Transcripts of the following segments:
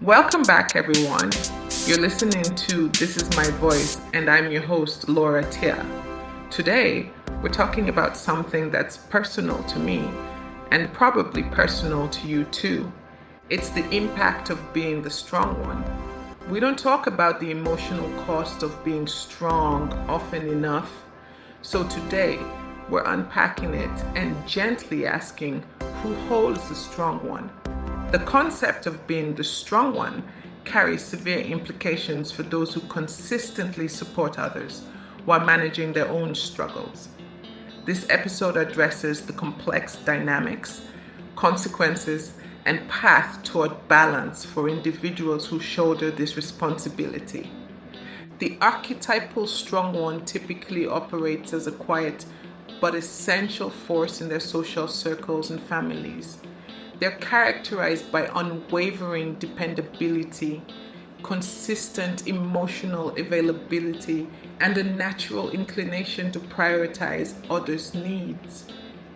Welcome back, everyone. You're listening to This Is My Voice, and I'm your host, Lora Tia. Today, we're talking about something that's personal to me and probably personal to you too. It's the impact of being the strong one. We don't talk about the emotional cost of being strong often enough. So today, we're unpacking it and gently asking who holds the strong one. The concept of being the strong one carries severe implications for those who consistently support others while managing their own struggles. This episode addresses the complex dynamics, consequences, and path toward balance for individuals who shoulder this responsibility. The archetypal strong one typically operates as a quiet but essential force in their social circles and families. They're characterized by unwavering dependability, consistent emotional availability, and a natural inclination to prioritize others' needs.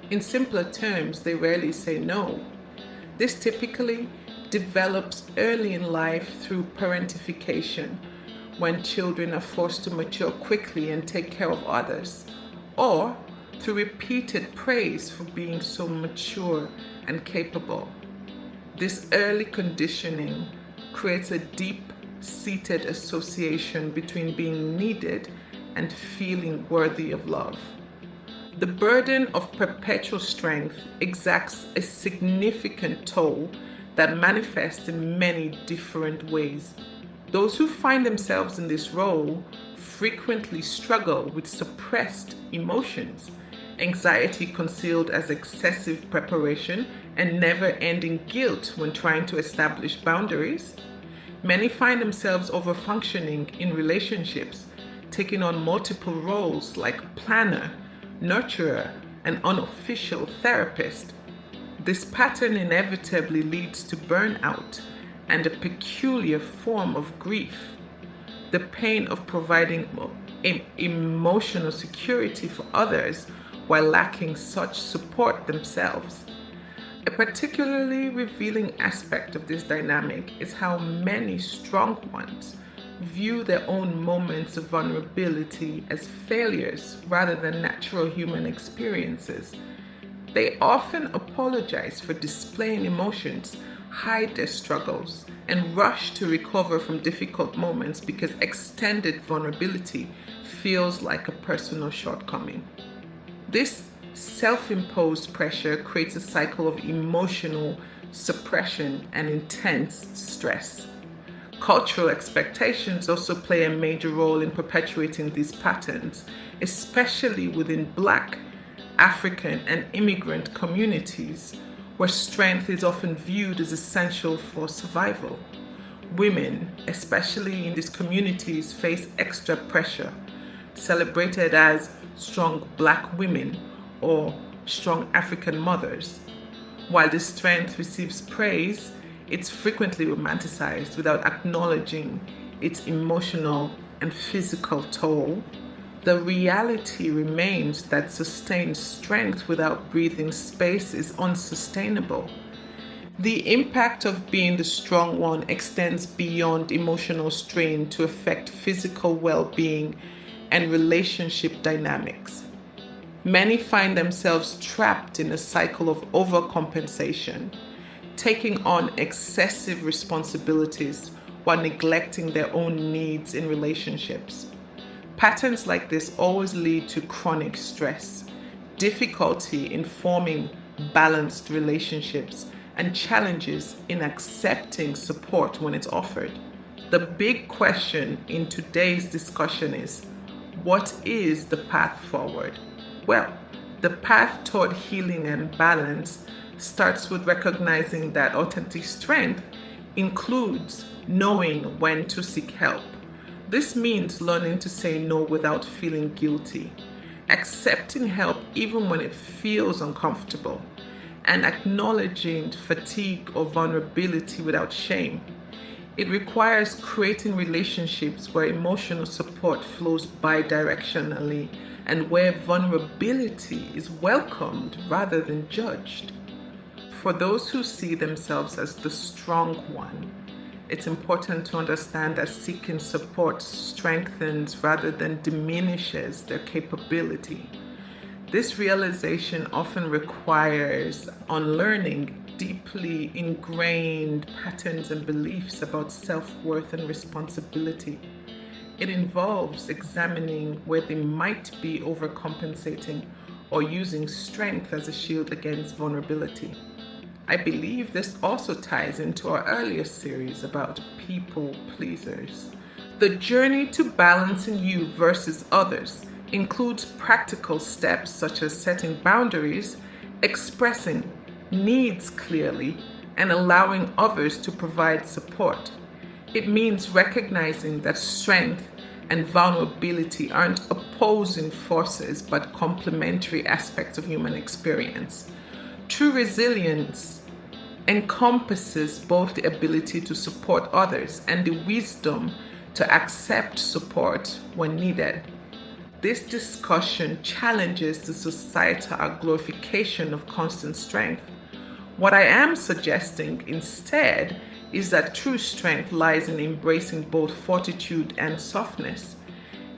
In simpler terms, they rarely say no. This typically develops early in life through parentification, when children are forced to mature quickly and take care of others, or through repeated praise for being so mature and capable. This early conditioning creates a deep-seated association between being needed and feeling worthy of love. The burden of perpetual strength exacts a significant toll that manifests in many different ways. Those who find themselves in this role frequently struggle with suppressed emotions, anxiety concealed as excessive preparation, and never-ending guilt when trying to establish boundaries. Many find themselves overfunctioning in relationships, taking on multiple roles like planner, nurturer, and unofficial therapist. This pattern inevitably leads to burnout and a peculiar form of grief. The pain of providing emotional security for others while lacking such support themselves. A particularly revealing aspect of this dynamic is how many strong ones view their own moments of vulnerability as failures rather than natural human experiences. They often apologize for displaying emotions, hide their struggles, and rush to recover from difficult moments because extended vulnerability feels like a personal shortcoming. This self-imposed pressure creates a cycle of emotional suppression and intense stress. Cultural expectations also play a major role in perpetuating these patterns, especially within Black, African, and immigrant communities, where strength is often viewed as essential for survival. Women, especially in these communities, face extra pressure, celebrated as strong Black women or strong African mothers. While this strength receives praise, it's frequently romanticized without acknowledging its emotional and physical toll. The reality remains that sustained strength without breathing space is unsustainable. The impact of being the strong one extends beyond emotional strain to affect physical well-being and relationship dynamics. Many find themselves trapped in a cycle of overcompensation, taking on excessive responsibilities while neglecting their own needs in relationships. Patterns like this always lead to chronic stress, difficulty in forming balanced relationships, and challenges in accepting support when it's offered. The big question in today's discussion is, what is the path forward? Well, the path toward healing and balance starts with recognizing that authentic strength includes knowing when to seek help. This means learning to say no without feeling guilty, accepting help even when it feels uncomfortable, and acknowledging fatigue or vulnerability without shame. It requires creating relationships where emotional support flows bidirectionally and where vulnerability is welcomed rather than judged. For those who see themselves as the strong one, it's important to understand that seeking support strengthens rather than diminishes their capability. This realization often requires unlearning deeply ingrained patterns and beliefs about self-worth and responsibility. It involves examining where they might be overcompensating or using strength as a shield against vulnerability. I believe this also ties into our earlier series about people pleasers. The journey to balancing you versus others includes practical steps such as setting boundaries, expressing needs clearly, and allowing others to provide support. It means recognizing that strength and vulnerability aren't opposing forces but complementary aspects of human experience. True resilience encompasses both the ability to support others and the wisdom to accept support when needed. This discussion challenges the societal glorification of constant strength. What I am suggesting instead is that true strength lies in embracing both fortitude and softness.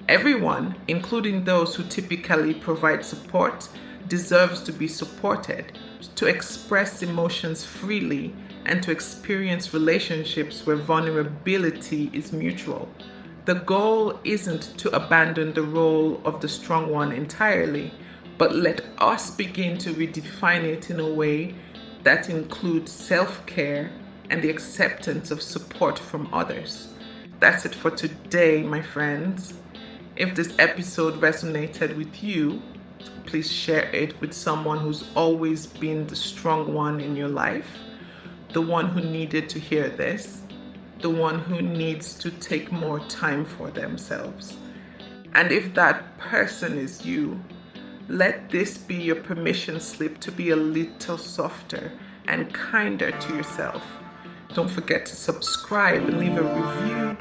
Everyone, including those who typically provide support, deserves to be supported, to express emotions freely, and to experience relationships where vulnerability is mutual. The goal isn't to abandon the role of the strong one entirely, but let us begin to redefine it in a way that includes self-care and the acceptance of support from others. That's it for today, my friends. If this episode resonated with you, please share it with someone who's always been the strong one in your life, the one who needed to hear this, the one who needs to take more time for themselves. And if that person is you, let this be your permission slip to be a little softer and kinder to yourself. Don't forget to subscribe and leave a review.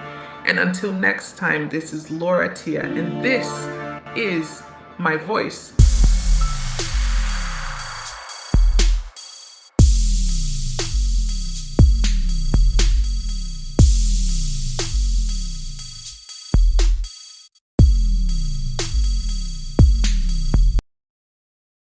And until next time, this is Lora Tia, and this is my voice.